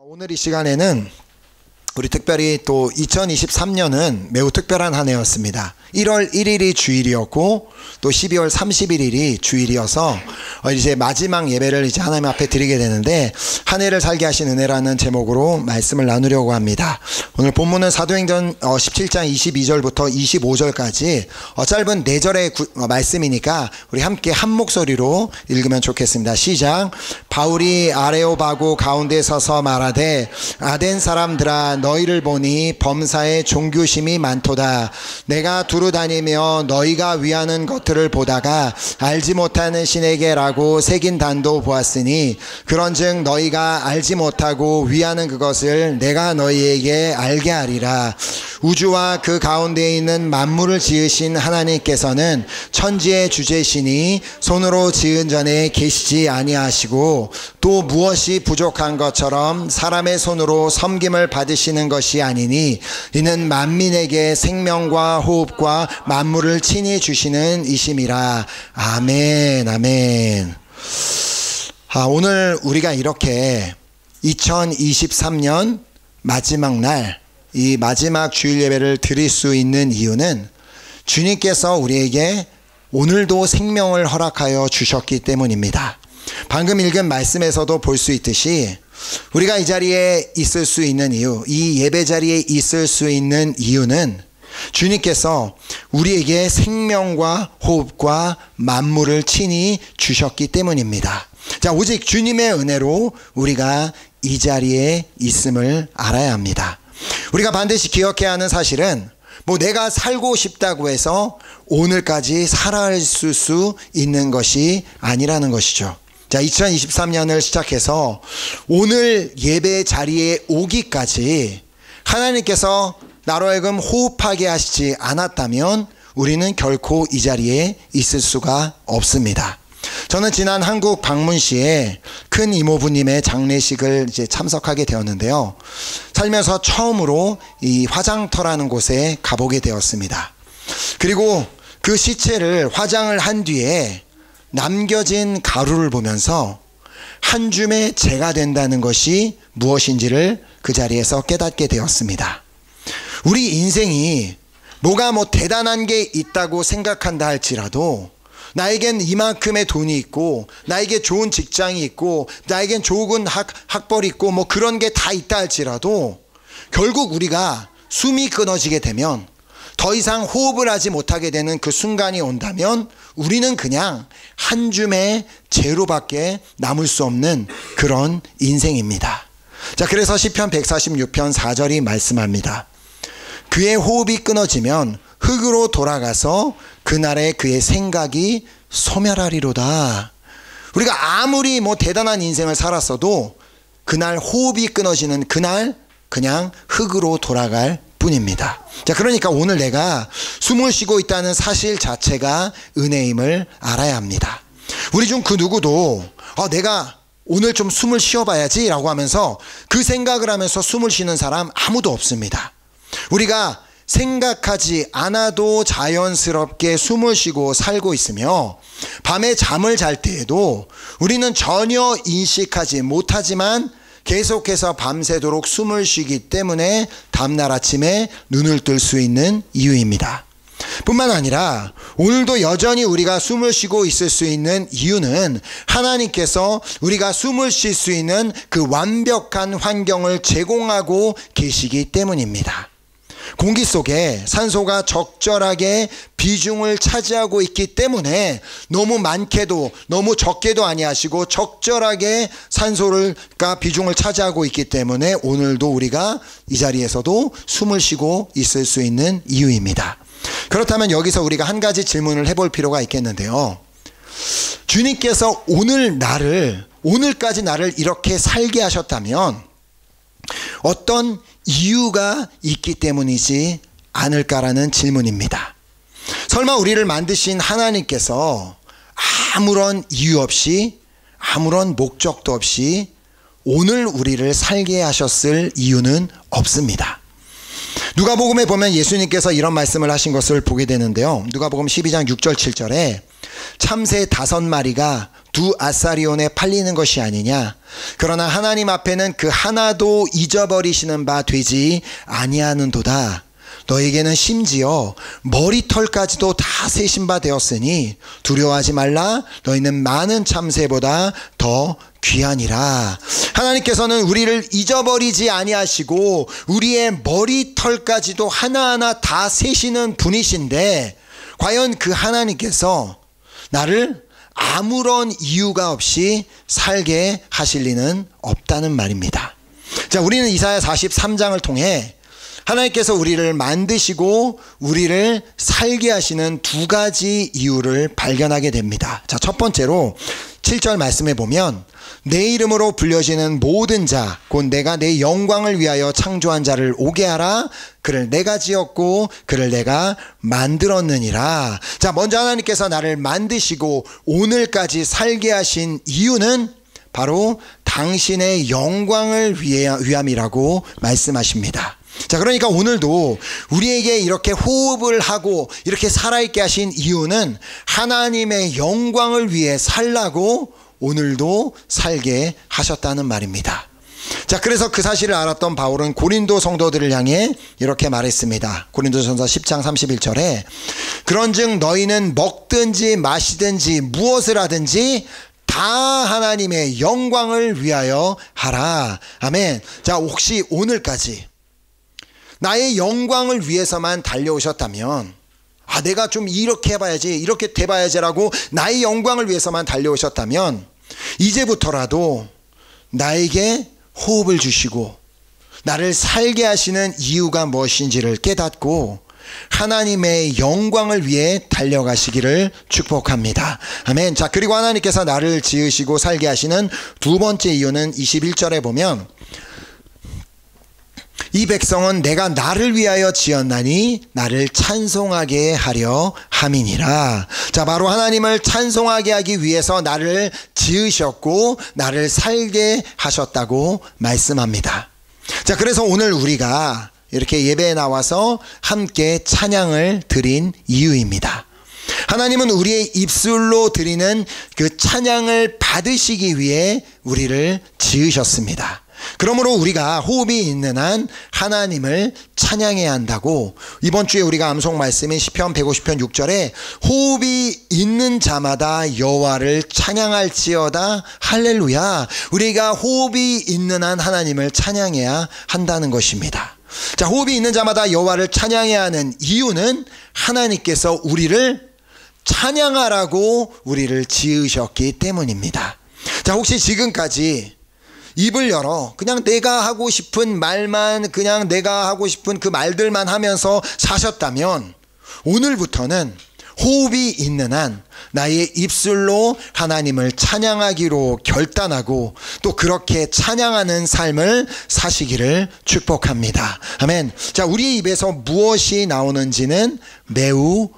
오늘 이 시간에는 우리 특별히 또 2023년은 매우 특별한 한 해였습니다. 1월 1일이 주일이었고 또 12월 31일이 주일이어서 이제 마지막 예배를 이제 하나님 앞에 드리게 되는데, 한 해를 살게 하신 은혜라는 제목으로 말씀을 나누려고 합니다. 오늘 본문은 사도행전 17장 22절부터 25절까지 짧은 4절의 말씀이니까 우리 함께 한 목소리로 읽으면 좋겠습니다. 시작. 바울이 아레오바고 가운데 서서 말하되, 아덴 사람들아 너희를 보니 범사에 종교심이 많도다. 내가 두루 다니며 너희가 위하는 것들을 보다가 알지 못하는 신에게라고 새긴 단도 보았으니, 그런즉 너희가 알지 못하고 위하는 그것을 내가 너희에게 알게 하리라. 우주와 그 가운데 있는 만물을 지으신 하나님께서는 천지의 주제시니 손으로 지은 전에 계시지 아니하시고, 또 무엇이 부족한 것처럼 사람의 손으로 섬김을 받으시는 것이 아니니, 이는 만민에게 생명과 호흡과 만물을 친히 주시는 이심이라. 아멘. 아멘. 오늘 우리가 이렇게 2023년 마지막 날, 이 마지막 주일 예배를 드릴 수 있는 이유는 주님께서 우리에게 오늘도 생명을 허락하여 주셨기 때문입니다. 방금 읽은 말씀에서도 볼 수 있듯이 우리가 이 자리에 있을 수 있는 이유, 이 예배 자리에 있을 수 있는 이유는 주님께서 우리에게 생명과 호흡과 만물을 친히 주셨기 때문입니다. 자, 오직 주님의 은혜로 우리가 이 자리에 있음을 알아야 합니다. 우리가 반드시 기억해야 하는 사실은 내가 살고 싶다고 해서 오늘까지 살아갈 수 있는 것이 아니라는 것이죠. 자, 2023년을 시작해서 오늘 예배 자리에 오기까지 하나님께서 나로 하여금 호흡하게 하시지 않았다면 우리는 결코 이 자리에 있을 수가 없습니다. 저는 지난 한국 방문 시에 큰 이모부님의 장례식을 이제 참석하게 되었는데요. 살면서 처음으로 이 화장터라는 곳에 가보게 되었습니다. 그리고 그 시체를 화장을 한 뒤에 남겨진 가루를 보면서 한 줌의 재가 된다는 것이 무엇인지를 그 자리에서 깨닫게 되었습니다. 우리 인생이 뭐가 대단한 게 있다고 생각한다 할지라도, 나에겐 이만큼의 돈이 있고, 나에게 좋은 직장이 있고, 나에겐 좋은 학벌이 있고, 그런 게 다 있다 할지라도 결국 우리가 숨이 끊어지게 되면, 더 이상 호흡을 하지 못하게 되는 그 순간이 온다면 우리는 그냥 한 줌의 재로밖에 남을 수 없는 그런 인생입니다. 자, 그래서 시편 146편 4절이 말씀합니다. 그의 호흡이 끊어지면 흙으로 돌아가서 그날에 그의 생각이 소멸하리로다. 우리가 아무리 대단한 인생을 살았어도 그날 호흡이 끊어지는 그날 그냥 흙으로 돌아갈 뿐입니다. 자, 그러니까 오늘 내가 숨을 쉬고 있다는 사실 자체가 은혜임을 알아야 합니다. 우리 중 그 누구도 내가 오늘 좀 숨을 쉬어봐야지 라고 하면서 그 생각을 하면서 숨을 쉬는 사람 아무도 없습니다. 우리가 생각하지 않아도 자연스럽게 숨을 쉬고 살고 있으며, 밤에 잠을 잘 때에도 우리는 전혀 인식하지 못하지만 계속해서 밤새도록 숨을 쉬기 때문에 다음날 아침에 눈을 뜰 수 있는 이유입니다. 뿐만 아니라 오늘도 여전히 우리가 숨을 쉬고 있을 수 있는 이유는 하나님께서 우리가 숨을 쉴 수 있는 그 완벽한 환경을 제공하고 계시기 때문입니다. 공기 속에 산소가 적절하게 비중을 차지하고 있기 때문에 너무 많게도 너무 적게도 아니하시고 적절하게 산소가 비중을 차지하고 있기 때문에 오늘도 우리가 이 자리에서도 숨을 쉬고 있을 수 있는 이유입니다. 그렇다면 여기서 우리가 한 가지 질문을 해볼 필요가 있겠는데요. 주님께서 오늘까지 나를 이렇게 살게 하셨다면 어떤 이유가 있기 때문이지 않을까라는 질문입니다. 설마 우리를 만드신 하나님께서 아무런 이유 없이, 아무런 목적도 없이 오늘 우리를 살게 하셨을 이유는 없습니다. 누가복음에 보면 예수님께서 이런 말씀을 하신 것을 보게 되는데요. 누가복음 12장 6절 7절에 참새 5마리가 두 아사리온에 팔리는 것이 아니냐, 그러나 하나님 앞에는 그 하나도 잊어버리시는 바 되지 아니하는도다. 너에게는 심지어 머리털까지도 다 세신 바 되었으니 두려워하지 말라. 너희는 많은 참새보다 더 귀하니라. 하나님께서는 우리를 잊어버리지 아니하시고 우리의 머리털까지도 하나하나 다 세시는 분이신데, 과연 그 하나님께서 나를 아무런 이유가 없이 살게 하실 리는 없다는 말입니다. 자, 우리는 이사야 43장을 통해 하나님께서 우리를 만드시고 우리를 살게 하시는 두 가지 이유를 발견하게 됩니다. 자, 첫 번째로 7절 말씀에 보면 내 이름으로 불려지는 모든 자 곧 내가 내 영광을 위하여 창조한 자를 오게 하라. 그를 내가 지었고 그를 내가 만들었느니라. 자, 먼저 하나님께서 나를 만드시고 오늘까지 살게 하신 이유는 바로 당신의 영광을 위함이라고 말씀하십니다. 자, 그러니까 오늘도 우리에게 이렇게 호흡을 하고 이렇게 살아있게 하신 이유는 하나님의 영광을 위해 살라고 오늘도 살게 하셨다는 말입니다. 자, 그래서 그 사실을 알았던 바울은 고린도 성도들을 향해 이렇게 말했습니다. 고린도전서 10장 31절에 그런즉 너희는 먹든지 마시든지 무엇을 하든지 다 하나님의 영광을 위하여 하라. 아멘. 자, 혹시 오늘까지 나의 영광을 위해서만 달려오셨다면, 내가 좀 이렇게 해봐야지, 이렇게 돼봐야지라고 나의 영광을 위해서만 달려오셨다면 이제부터라도 나에게 호흡을 주시고 나를 살게 하시는 이유가 무엇인지를 깨닫고 하나님의 영광을 위해 달려가시기를 축복합니다. 아멘. 자, 그리고 하나님께서 나를 지으시고 살게 하시는 두 번째 이유는 21절에 보면 이 백성은 내가 나를 위하여 지었나니 나를 찬송하게 하려 함이니라. 자, 바로 하나님을 찬송하게 하기 위해서 나를 지으셨고 나를 살게 하셨다고 말씀합니다. 자, 그래서 오늘 우리가 이렇게 예배에 나와서 함께 찬양을 드린 이유입니다. 하나님은 우리의 입술로 드리는 그 찬양을 받으시기 위해 우리를 지으셨습니다. 그러므로 우리가 호흡이 있는 한 하나님을 찬양해야 한다고, 이번 주에 우리가 암송 말씀인 시편 150편 6절에 호흡이 있는 자마다 여호와를 찬양할지어다 할렐루야, 우리가 호흡이 있는 한 하나님을 찬양해야 한다는 것입니다. 자, 호흡이 있는 자마다 여호와를 찬양해야 하는 이유는 하나님께서 우리를 찬양하라고 우리를 지으셨기 때문입니다. 자, 혹시 지금까지 입을 열어 그냥 내가 하고 싶은 말만, 그냥 내가 하고 싶은 그 말들만 하면서 사셨다면 오늘부터는 호흡이 있는 한 나의 입술로 하나님을 찬양하기로 결단하고 또 그렇게 찬양하는 삶을 사시기를 축복합니다. 아멘. 자, 우리의 입에서 무엇이 나오는지는 매우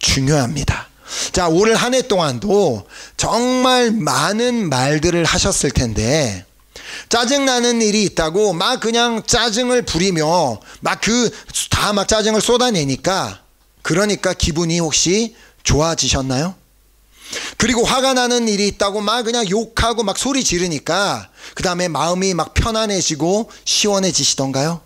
중요합니다. 자, 올 한 해 동안도 정말 많은 말들을 하셨을 텐데 짜증나는 일이 있다고 막 그냥 짜증을 부리며 막 짜증을 쏟아내니까, 그러니까 기분이 혹시 좋아지셨나요? 그리고 화가 나는 일이 있다고 막 그냥 욕하고 막 소리 지르니까 그 다음에 마음이 막 편안해지고 시원해지시던가요?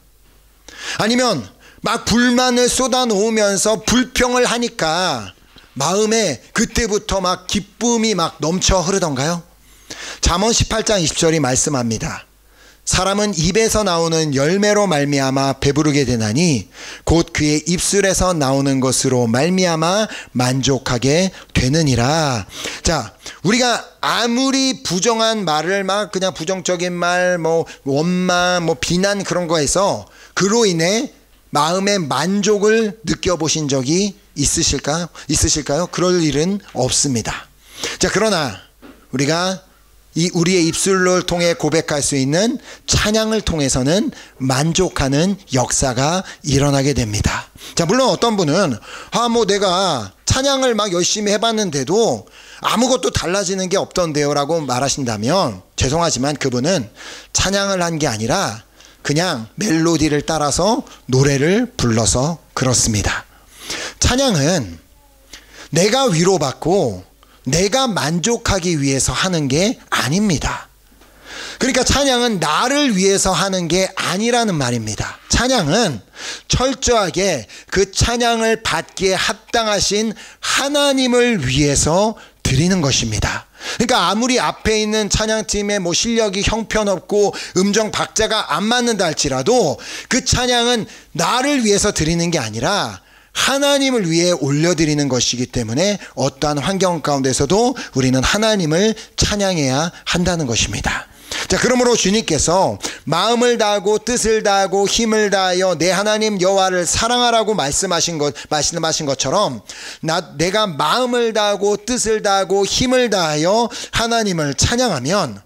아니면 막 불만을 쏟아놓으면서 불평을 하니까 마음에 그때부터 막 기쁨이 막 넘쳐 흐르던가요? 잠언 18장 20절이 말씀합니다. 사람은 입에서 나오는 열매로 말미암아 배부르게 되나니 곧 그의 입술에서 나오는 것으로 말미암아 만족하게 되느니라. 자, 우리가 아무리 부정한 말을 막 그냥 부정적인 말, 원망, 비난 그런 거에서 그로 인해 마음의 만족을 느껴보신 적이 있으실까요? 그럴 일은 없습니다. 자, 그러나 우리가 우리의 입술을 통해 고백할 수 있는 찬양을 통해서는 만족하는 역사가 일어나게 됩니다. 자, 물론 어떤 분은 내가 찬양을 막 열심히 해봤는데도 아무것도 달라지는 게 없던데요 라고 말하신다면 죄송하지만 그분은 찬양을 한 게 아니라 그냥 멜로디를 따라서 노래를 불러서 그렇습니다. 찬양은 내가 위로받고 내가 만족하기 위해서 하는 게 아닙니다. 그러니까 찬양은 나를 위해서 하는 게 아니라는 말입니다. 찬양은 철저하게 그 찬양을 받기에 합당하신 하나님을 위해서 드리는 것입니다. 그러니까 아무리 앞에 있는 찬양팀의 뭐 실력이 형편없고 음정 박자가 안 맞는다 할지라도 그 찬양은 나를 위해서 드리는 게 아니라 하나님을 위해 올려드리는 것이기 때문에 어떠한 환경 가운데서도 우리는 하나님을 찬양해야 한다는 것입니다. 자, 그러므로 주님께서 마음을 다하고 뜻을 다하고 힘을 다하여 내 하나님 여호와를 사랑하라고 말씀하신 것처럼 내가 마음을 다하고 뜻을 다하고 힘을 다하여 하나님을 찬양하면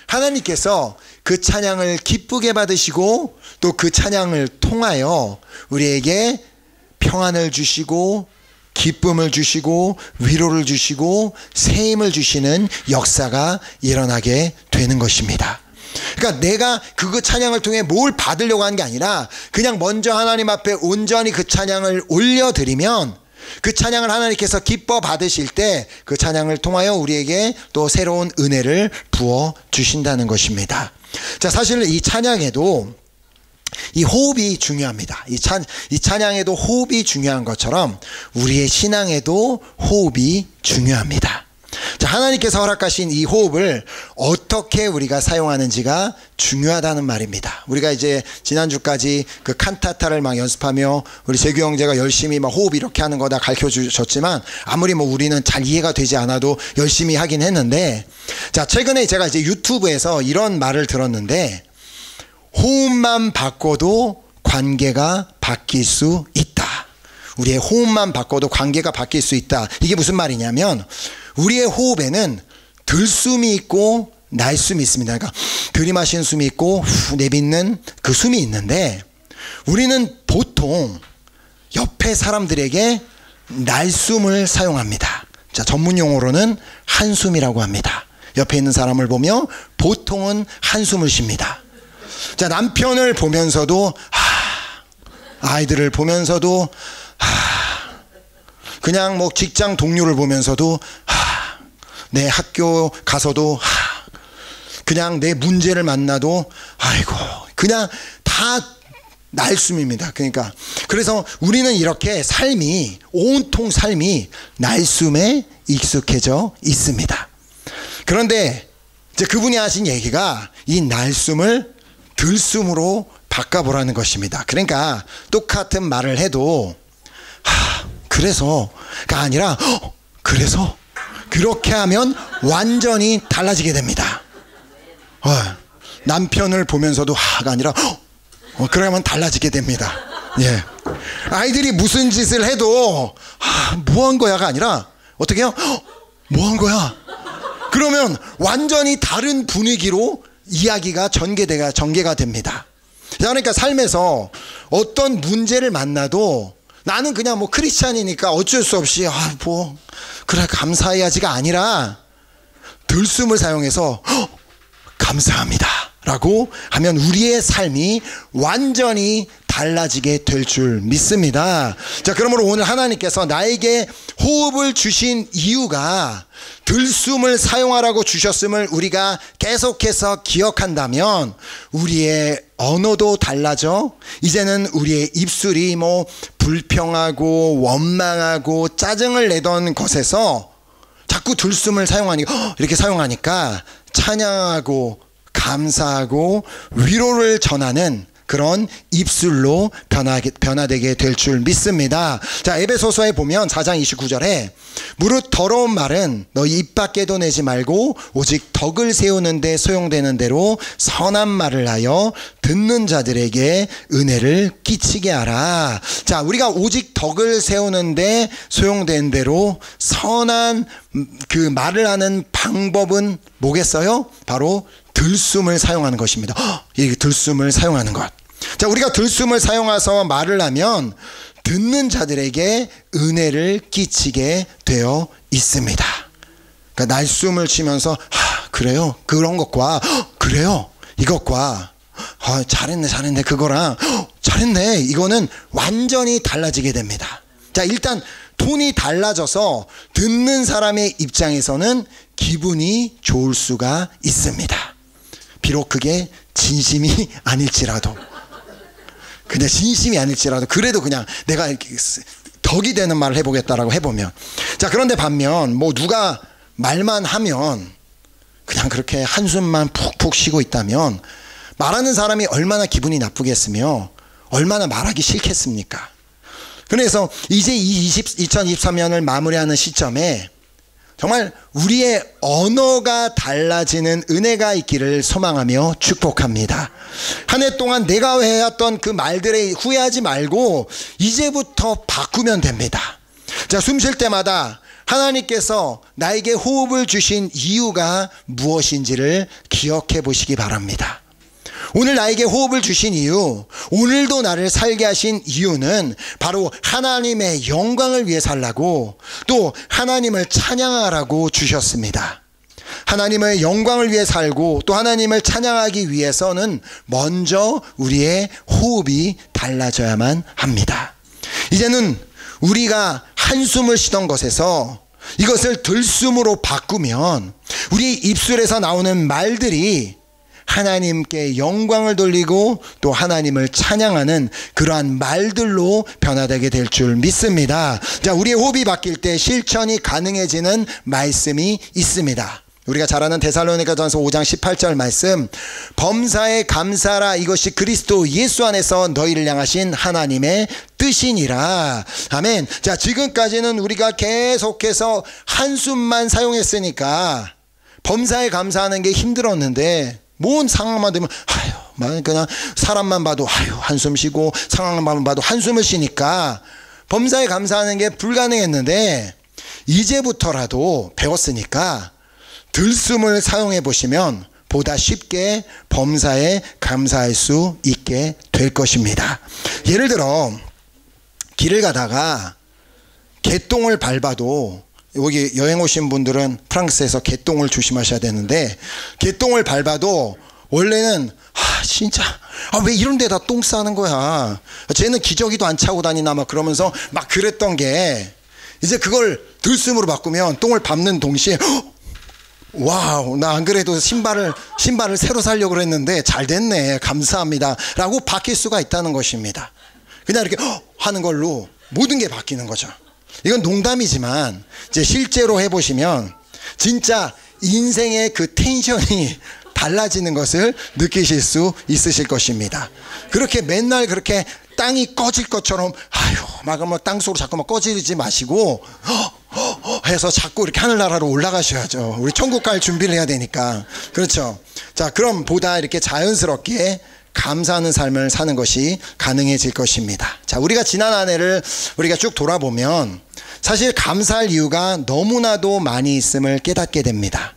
하나님께서 그 찬양을 기쁘게 받으시고 또 그 찬양을 통하여 우리에게 평안을 주시고 기쁨을 주시고 위로를 주시고 새 힘을 주시는 역사가 일어나게 되는 것입니다. 그러니까 내가 그 찬양을 통해 뭘 받으려고 하는 게 아니라 그냥 먼저 하나님 앞에 온전히 그 찬양을 올려드리면 그 찬양을 하나님께서 기뻐 받으실 때 그 찬양을 통하여 우리에게 또 새로운 은혜를 부어 주신다는 것입니다. 자, 사실 이 찬양에도 이 호흡이 중요합니다. 이 찬양에도 호흡이 중요한 것처럼 우리의 신앙에도 호흡이 중요합니다. 자, 하나님께서 허락하신 이 호흡을 어떻게 우리가 사용하는지가 중요하다는 말입니다. 우리가 이제 지난주까지 그 칸타타를 막 연습하며 우리 재규 형제가 열심히 막 호흡 이렇게 하는 거 다 가르쳐 주셨지만 아무리 뭐 우리는 잘 이해가 되지 않아도 열심히 하긴 했는데, 자, 최근에 제가 이제 유튜브에서 이런 말을 들었는데 호흡만 바꿔도 관계가 바뀔 수 있다. 우리의 호흡만 바꿔도 관계가 바뀔 수 있다. 이게 무슨 말이냐면 우리의 호흡에는 들숨이 있고 날숨이 있습니다. 그러니까 들이마시는 숨이 있고 후 내뱉는 그 숨이 있는데 우리는 보통 옆에 사람들에게 날숨을 사용합니다. 자, 전문 용어로는 한숨이라고 합니다. 옆에 있는 사람을 보며 보통은 한숨을 쉽니다. 자, 남편을 보면서도 아이들을 보면서도 그냥 뭐 직장 동료를 보면서도 내 학교 가서도 그냥 내 문제를 만나도 아이고 그냥 다 날숨입니다. 그러니까 그래서 우리는 이렇게 삶이 온통 삶이 날숨에 익숙해져 있습니다. 그런데 이제 그분이 하신 얘기가 이 날숨을 들숨으로 바꿔보라는 것입니다. 그러니까 똑같은 말을 해도 그래서가 아니라 그래서 그렇게 하면 완전히 달라지게 됩니다. 남편을 보면서도 가 아니라 그러면 달라지게 됩니다. 예. 아이들이 무슨 짓을 해도 뭐 한 거야가 아니라 어떻게 해요? 뭐 한 거야? 그러면 완전히 다른 분위기로 이야기가 전개가 됩니다. 그러니까 삶에서 어떤 문제를 만나도 나는 그냥 뭐 크리스찬이니까 어쩔 수 없이 뭐 그래 감사해야지가 아니라 들숨을 사용해서 감사합니다 라고 하면 우리의 삶이 완전히 달라지게 될 줄 믿습니다. 자, 그러므로 오늘 하나님께서 나에게 호흡을 주신 이유가 들숨을 사용하라고 주셨음을 우리가 계속해서 기억한다면 우리의 언어도 달라져 이제는 우리의 입술이 뭐 불평하고 원망하고 짜증을 내던 것에서 자꾸 들숨을 이렇게 사용하니까 찬양하고 감사하고 위로를 전하는 그런 입술로 변화되게 될 줄 믿습니다. 자, 에베소서에 보면 4장 29절에 무릇 더러운 말은 너희 입 밖에도 내지 말고 오직 덕을 세우는 데 소용되는 대로 선한 말을 하여 듣는 자들에게 은혜를 끼치게 하라. 자, 우리가 오직 덕을 세우는 데 소용되는 대로 선한 그 말을 하는 방법은 뭐겠어요? 바로 들숨을 사용하는 것입니다. 이 들숨을 사용하는 것. 자, 우리가 들숨을 사용해서 말을 하면 듣는 자들에게 은혜를 끼치게 되어 있습니다. 그러니까 날숨을 치면서 그래요? 그런 것과 그래요? 이것과 잘했네 그거랑 잘했네 이거는 완전히 달라지게 됩니다. 자, 일단 톤이 달라져서 듣는 사람의 입장에서는 기분이 좋을 수가 있습니다. 비록 그게 진심이 아닐지라도, 그냥 진심이 아닐지라도 그래도 그냥 내가 이렇게 덕이 되는 말을 해보겠다라고 해보면, 자, 그런데 반면 뭐 누가 말만 하면 그냥 그렇게 한숨만 푹푹 쉬고 있다면 말하는 사람이 얼마나 기분이 나쁘겠으며 얼마나 말하기 싫겠습니까? 그래서 이제 2023년을 마무리하는 시점에 정말 우리의 언어가 달라지는 은혜가 있기를 소망하며 축복합니다. 한 해 동안 내가 해왔던 그 말들에 후회하지 말고 이제부터 바꾸면 됩니다. 자, 숨 쉴 때마다 하나님께서 나에게 호흡을 주신 이유가 무엇인지를 기억해 보시기 바랍니다. 오늘 나에게 호흡을 주신 이유, 오늘도 나를 살게 하신 이유는 바로 하나님의 영광을 위해 살라고, 또 하나님을 찬양하라고 주셨습니다. 하나님의 영광을 위해 살고 또 하나님을 찬양하기 위해서는 먼저 우리의 호흡이 달라져야만 합니다. 이제는 우리가 한숨을 쉬던 것에서 이것을 들숨으로 바꾸면 우리 입술에서 나오는 말들이 하나님께 영광을 돌리고 또 하나님을 찬양하는 그러한 말들로 변화되게 될 줄 믿습니다. 자, 우리의 호흡이 바뀔 때 실천이 가능해지는 말씀이 있습니다. 우리가 잘 아는 데살로니가전서 5장 18절 말씀, 범사에 감사라, 이것이 그리스도 예수 안에서 너희를 향하신 하나님의 뜻이니라. 아멘. 자, 지금까지는 우리가 계속해서 한숨만 사용했으니까 범사에 감사하는 게 힘들었는데, 뭔 상황만 되면 아유, 그냥 사람만 봐도 아유 한숨 쉬고, 상황만 봐도 한숨을 쉬니까 범사에 감사하는 게 불가능했는데, 이제부터라도 배웠으니까 들숨을 사용해 보시면 보다 쉽게 범사에 감사할 수 있게 될 것입니다. 예를 들어 길을 가다가 개똥을 밟아도, 여기 여행 오신 분들은 프랑스에서 개똥을 조심하셔야 되는데, 개똥을 밟아도 원래는 진짜 왜 이런 데다 똥 싸는 거야, 쟤는 기저귀도 안 차고 다니나 막 그러면서 막 그랬던 게, 이제 그걸 들숨으로 바꾸면 똥을 밟는 동시에 와우, 나 안 그래도 신발을 새로 사려고 그랬는데 잘 됐네, 감사합니다 라고 바뀔 수가 있다는 것입니다. 그냥 이렇게 하는 걸로 모든 게 바뀌는 거죠. 이건 농담이지만 이제 실제로 해보시면 진짜 인생의 그 텐션이 달라지는 것을 느끼실 수 있으실 것입니다. 그렇게 맨날 그렇게 땅이 꺼질 것처럼 막 땅속으로 자꾸 막 꺼지지 마시고 해서 자꾸 이렇게 하늘나라로 올라가셔야죠. 우리 천국 갈 준비를 해야 되니까. 그렇죠. 자, 그럼 보다 이렇게 자연스럽게 감사하는 삶을 사는 것이 가능해질 것입니다. 자, 우리가 지난 한 해를 우리가 쭉 돌아보면 사실 감사할 이유가 너무나도 많이 있음을 깨닫게 됩니다.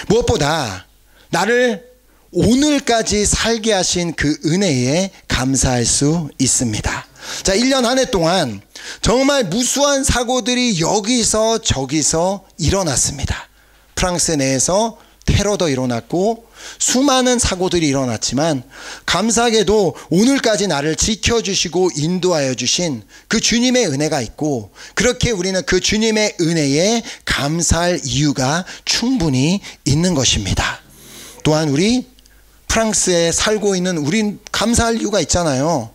무엇보다 나를 오늘까지 살게 하신 그 은혜에 감사할 수 있습니다. 자, 1년 한 해 동안 정말 무수한 사고들이 여기서 저기서 일어났습니다. 프랑스 내에서 테러도 일어났고 수많은 사고들이 일어났지만, 감사하게도 오늘까지 나를 지켜주시고 인도하여 주신 그 주님의 은혜가 있고, 그렇게 우리는 그 주님의 은혜에 감사할 이유가 충분히 있는 것입니다. 또한 우리 프랑스에 살고 있는 우린 감사할 이유가 있잖아요.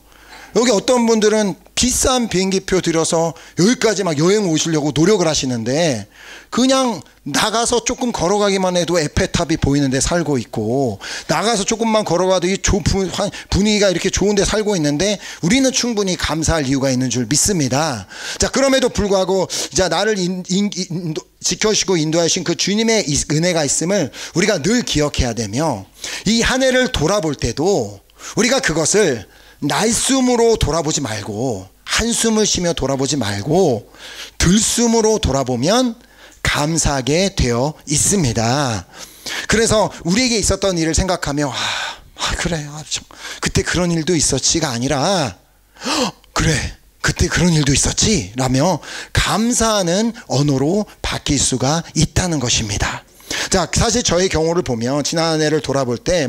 여기 어떤 분들은 비싼 비행기표 들여서 여기까지 막 여행 오시려고 노력을 하시는데, 그냥 나가서 조금 걸어가기만 해도 에펠탑이 보이는데 살고 있고, 나가서 조금만 걸어가도 이 분위기가 이렇게 좋은데 살고 있는데, 우리는 충분히 감사할 이유가 있는 줄 믿습니다. 자, 그럼에도 불구하고 이제 나를 지켜주시고 인도하신 그 주님의 은혜가 있음을 우리가 늘 기억해야 되며, 이 한 해를 돌아볼 때도 우리가 그것을 날숨으로 돌아보지 말고, 한숨을 쉬며 돌아보지 말고 들숨으로 돌아보면 감사하게 되어 있습니다. 그래서 우리에게 있었던 일을 생각하며 그래, 그때 그런 일도 있었지가 아니라 그래, 그때 그런 일도 있었지 라며 감사하는 언어로 바뀔 수가 있다는 것입니다. 자, 사실 저의 경우를 보면 지난 한 해를 돌아볼 때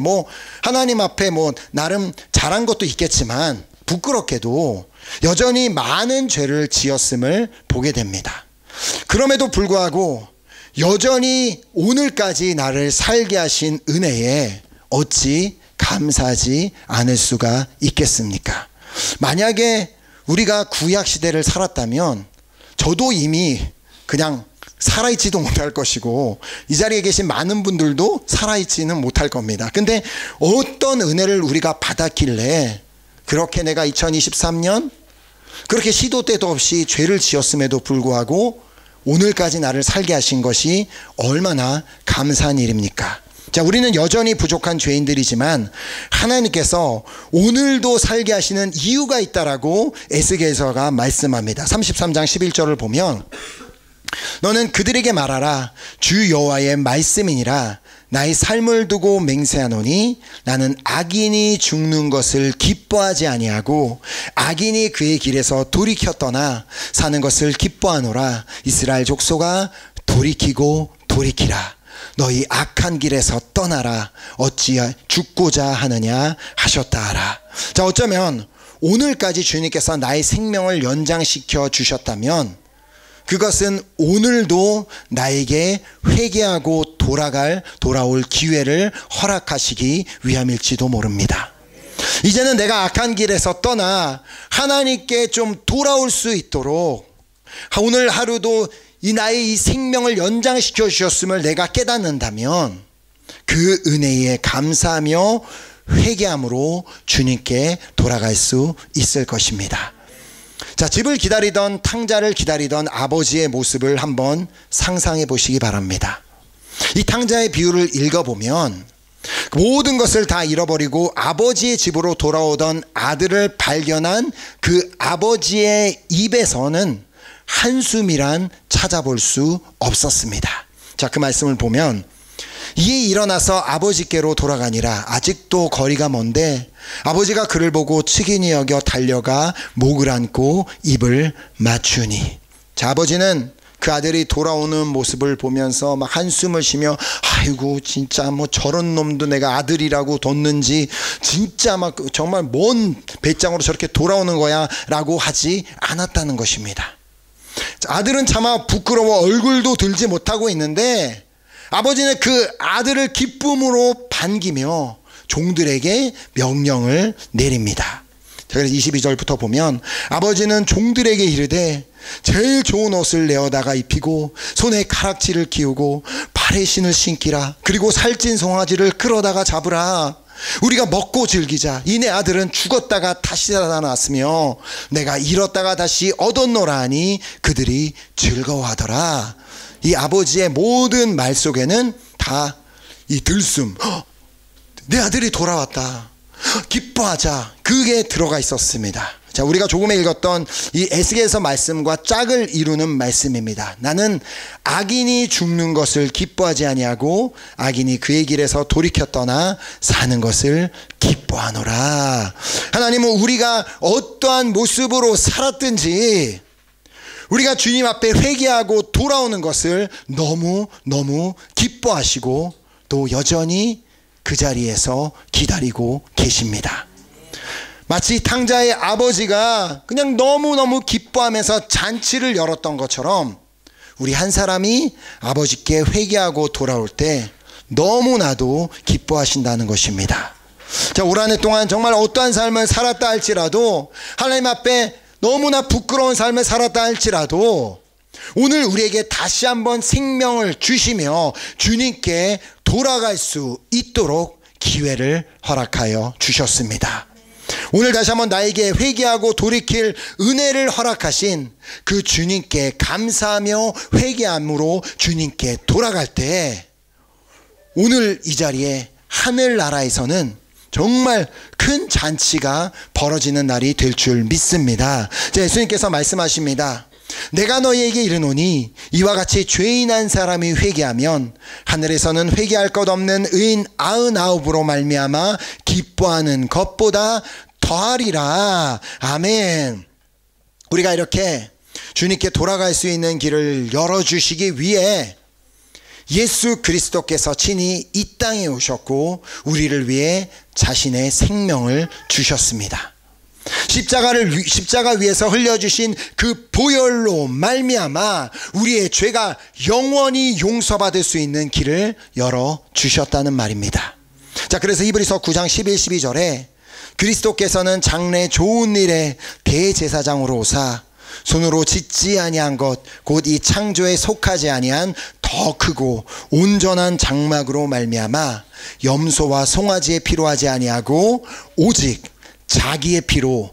하나님 앞에 나름 잘한 것도 있겠지만 부끄럽게도 여전히 많은 죄를 지었음을 보게 됩니다. 그럼에도 불구하고 여전히 오늘까지 나를 살게 하신 은혜에 어찌 감사하지 않을 수가 있겠습니까? 만약에 우리가 구약 시대를 살았다면 저도 이미 그냥 살아있지도 못할 것이고 이 자리에 계신 많은 분들도 살아있지는 못할 겁니다. 근데 어떤 은혜를 우리가 받았길래 그렇게 내가 2023년 그렇게 시도 때도 없이 죄를 지었음에도 불구하고 오늘까지 나를 살게 하신 것이 얼마나 감사한 일입니까? 자, 우리는 여전히 부족한 죄인들이지만 하나님께서 오늘도 살게 하시는 이유가 있다라고 에스겔서가 말씀합니다. 33장 11절을 보면 너는 그들에게 말하라. 주 여호와의 말씀이니라. 나의 삶을 두고 맹세하노니 나는 악인이 죽는 것을 기뻐하지 아니하고 악인이 그의 길에서 돌이켜 떠나 사는 것을 기뻐하노라. 이스라엘 족속아 돌이키고 돌이키라. 너희 악한 길에서 떠나라. 어찌 죽고자 하느냐 하셨다 하라. 자, 어쩌면 오늘까지 주님께서 나의 생명을 연장시켜 주셨다면 그것은 오늘도 나에게 회개하고 돌아올 기회를 허락하시기 위함일지도 모릅니다. 이제는 내가 악한 길에서 떠나 하나님께 좀 돌아올 수 있도록 오늘 하루도 나의 이 생명을 연장시켜 주셨음을 내가 깨닫는다면 그 은혜에 감사하며 회개함으로 주님께 돌아갈 수 있을 것입니다. 자, 집을 기다리던 탕자를 기다리던 아버지의 모습을 한번 상상해 보시기 바랍니다. 이 탕자의 비유를 읽어보면 모든 것을 다 잃어버리고 아버지의 집으로 돌아오던 아들을 발견한 그 아버지의 입에서는 한숨이란 찾아볼 수 없었습니다. 자, 그 말씀을 보면 이에 일어나서 아버지께로 돌아가니라. 아직도 거리가 먼데 아버지가 그를 보고 측은히 여겨 달려가 목을 안고 입을 맞추니. 자, 아버지는 그 아들이 돌아오는 모습을 보면서 막 한숨을 쉬며 아이고 진짜 뭐 저런 놈도 내가 아들이라고 뒀는지 진짜 막 정말 뭔 배짱으로 저렇게 돌아오는 거야 라고 하지 않았다는 것입니다. 자, 아들은 차마 부끄러워 얼굴도 들지 못하고 있는데 아버지는 그 아들을 기쁨으로 반기며 종들에게 명령을 내립니다. 그래서 22절부터 보면 아버지는 종들에게 이르되 제일 좋은 옷을 내어다가 입히고 손에 가락지를 끼우고 발에 신을 신기라. 그리고 살찐 송아지를 끌어다가 잡으라. 우리가 먹고 즐기자. 이내 아들은 죽었다가 다시 살아났으며 내가 잃었다가 다시 얻었노라 하니 그들이 즐거워하더라. 이 아버지의 모든 말 속에는 다 이 들숨, 내 아들이 돌아왔다, 기뻐하자, 그게 들어가 있었습니다. 자, 우리가 조금에 읽었던 이 에스겔서 말씀과 짝을 이루는 말씀입니다. 나는 악인이 죽는 것을 기뻐하지 아니하고 악인이 그의 길에서 돌이켜 떠나 사는 것을 기뻐하노라. 하나님은 우리가 어떠한 모습으로 살았든지 우리가 주님 앞에 회개하고 돌아오는 것을 너무 기뻐하시고 또 여전히 그 자리에서 기다리고 계십니다. 마치 탕자의 아버지가 그냥 너무너무 기뻐하면서 잔치를 열었던 것처럼 우리 한 사람이 아버지께 회개하고 돌아올 때 너무나도 기뻐하신다는 것입니다. 자, 올 한 해 동안 정말 어떠한 삶을 살았다 할지라도 하나님 앞에 너무나 부끄러운 삶을 살았다 할지라도 오늘 우리에게 다시 한번 생명을 주시며 주님께 돌아갈 수 있도록 기회를 허락하여 주셨습니다. 오늘 다시 한번 나에게 회개하고 돌이킬 은혜를 허락하신 그 주님께 감사하며 회개함으로 주님께 돌아갈 때 오늘 이 자리에 하늘나라에서는 정말 큰 잔치가 벌어지는 날이 될 줄 믿습니다. 예수님께서 말씀하십니다. 내가 너희에게 이르노니 이와 같이 죄인 한 사람이 회개하면 하늘에서는 회개할 것 없는 의인 99으로 말미암아 기뻐하는 것보다 더하리라. 아멘. 우리가 이렇게 주님께 돌아갈 수 있는 길을 열어주시기 위해 예수 그리스도께서 친히 이 땅에 오셨고 우리를 위해 자신의 생명을 주셨습니다. 십자가 위에서 흘려주신 그 보혈로 말미암아 우리의 죄가 영원히 용서받을 수 있는 길을 열어주셨다는 말입니다. 자, 그래서 히브리서 9장 11, 12절에 그리스도께서는 장래 좋은 일에 대제사장으로 오사 손으로 짓지 아니한 것 곧 이 창조에 속하지 아니한 더 크고 온전한 장막으로 말미암아 염소와 송아지에 피로 하지 아니하고 오직 자기의 피로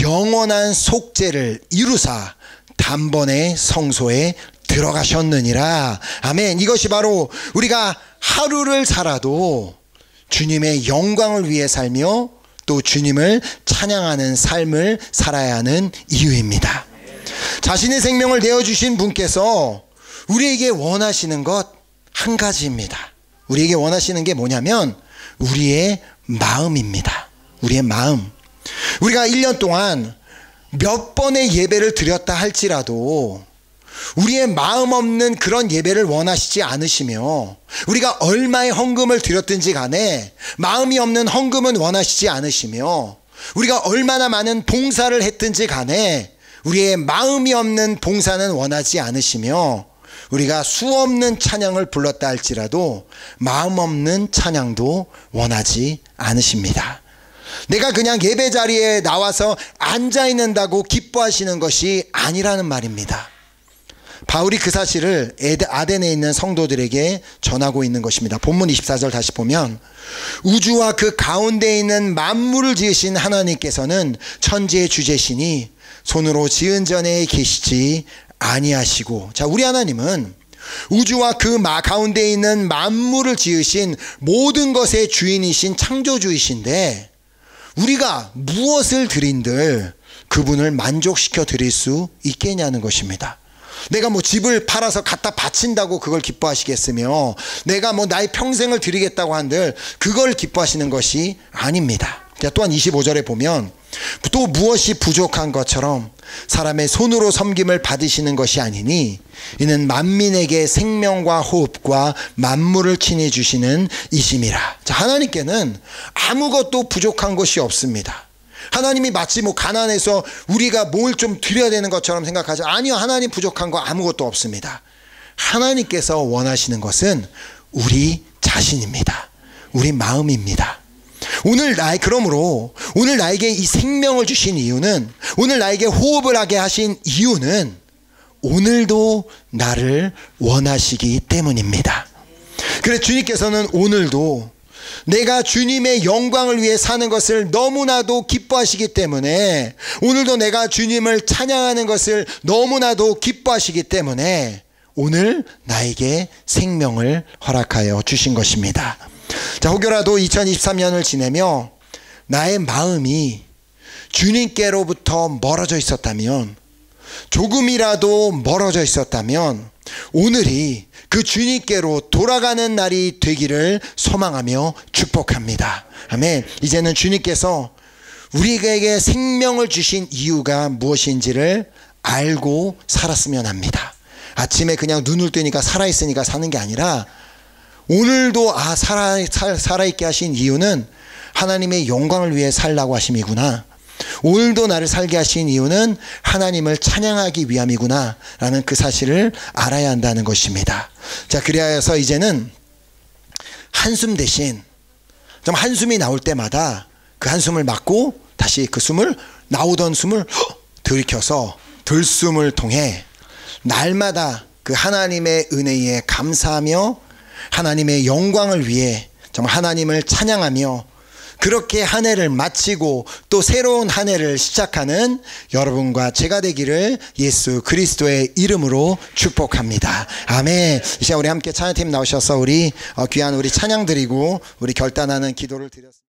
영원한 속죄를 이루사 단번에 성소에 들어가셨느니라. 아멘. 이것이 바로 우리가 하루를 살아도 주님의 영광을 위해 살며 또 주님을 찬양하는 삶을 살아야 하는 이유입니다. 자신의 생명을 내어주신 분께서 우리에게 원하시는 것 한 가지입니다. 우리에게 원하시는 게 뭐냐면 우리의 마음입니다. 우리의 마음. 우리가 1년 동안 몇 번의 예배를 드렸다 할지라도 우리의 마음 없는 그런 예배를 원하시지 않으시며 우리가 얼마의 헌금을 드렸든지 간에 마음이 없는 헌금은 원하시지 않으시며 우리가 얼마나 많은 봉사를 했든지 간에 우리의 마음이 없는 봉사는 원하지 않으시며 우리가 수없는 찬양을 불렀다 할지라도 마음 없는 찬양도 원하지 않으십니다. 내가 그냥 예배 자리에 나와서 앉아 있는다고 기뻐하시는 것이 아니라는 말입니다. 바울이 그 사실을 아덴에 있는 성도들에게 전하고 있는 것입니다. 본문 24절 다시 보면 우주와 그 가운데 있는 만물을 지으신 하나님께서는 천지의 주제시니 손으로 지은 전에 계시지 아니하시고. 자, 우리 하나님은 우주와 그 가운데 있는 만물을 지으신 모든 것의 주인이신 창조주이신데 우리가 무엇을 드린들 그분을 만족시켜 드릴 수 있겠냐는 것입니다. 내가 뭐 집을 팔아서 갖다 바친다고 그걸 기뻐하시겠으며 내가 뭐 나의 평생을 드리겠다고 한들 그걸 기뻐하시는 것이 아닙니다. 또한 25절에 보면 또 무엇이 부족한 것처럼 사람의 손으로 섬김을 받으시는 것이 아니니 이는 만민에게 생명과 호흡과 만물을 친히 주시는 이심이라. 자, 하나님께는 아무것도 부족한 것이 없습니다. 하나님이 마치 뭐 가난해서 우리가 뭘 좀 드려야 되는 것처럼 생각하죠. 아니요, 하나님 부족한 거 아무것도 없습니다. 하나님께서 원하시는 것은 우리 자신입니다. 우리 마음입니다. 그러므로 오늘 나에게 이 생명을 주신 이유는, 오늘 나에게 호흡을 하게 하신 이유는 오늘도 나를 원하시기 때문입니다. 그래서 주님께서는 오늘도 내가 주님의 영광을 위해 사는 것을 너무나도 기뻐하시기 때문에, 오늘도 내가 주님을 찬양하는 것을 너무나도 기뻐하시기 때문에 오늘 나에게 생명을 허락하여 주신 것입니다. 자, 혹여라도 2023년을 지내며 나의 마음이 주님께로부터 멀어져 있었다면, 조금이라도 멀어져 있었다면 오늘이 그 주님께로 돌아가는 날이 되기를 소망하며 축복합니다. 아멘. 이제는 주님께서 우리에게 생명을 주신 이유가 무엇인지를 알고 살았으면 합니다. 아침에 그냥 눈을 뜨니까 살아있으니까 사는 게 아니라 오늘도 살아있게 하신 이유는 하나님의 영광을 위해 살라고 하심이구나, 오늘도 나를 살게 하신 이유는 하나님을 찬양하기 위함이구나 라는 그 사실을 알아야 한다는 것입니다. 자, 그리하여서 이제는 한숨 대신 좀 한숨이 나올 때마다 그 한숨을 막고 다시 그 나오던 숨을 들이켜서 들숨을 통해 날마다 그 하나님의 은혜에 감사하며 하나님의 영광을 위해 정말 하나님을 찬양하며 그렇게 한 해를 마치고 또 새로운 한 해를 시작하는 여러분과 제가 되기를 예수 그리스도의 이름으로 축복합니다. 아멘. 이 시간 우리 함께 찬양팀 나오셔서 우리 귀한 우리 찬양 드리고 우리 결단하는 기도를 드렸습니다.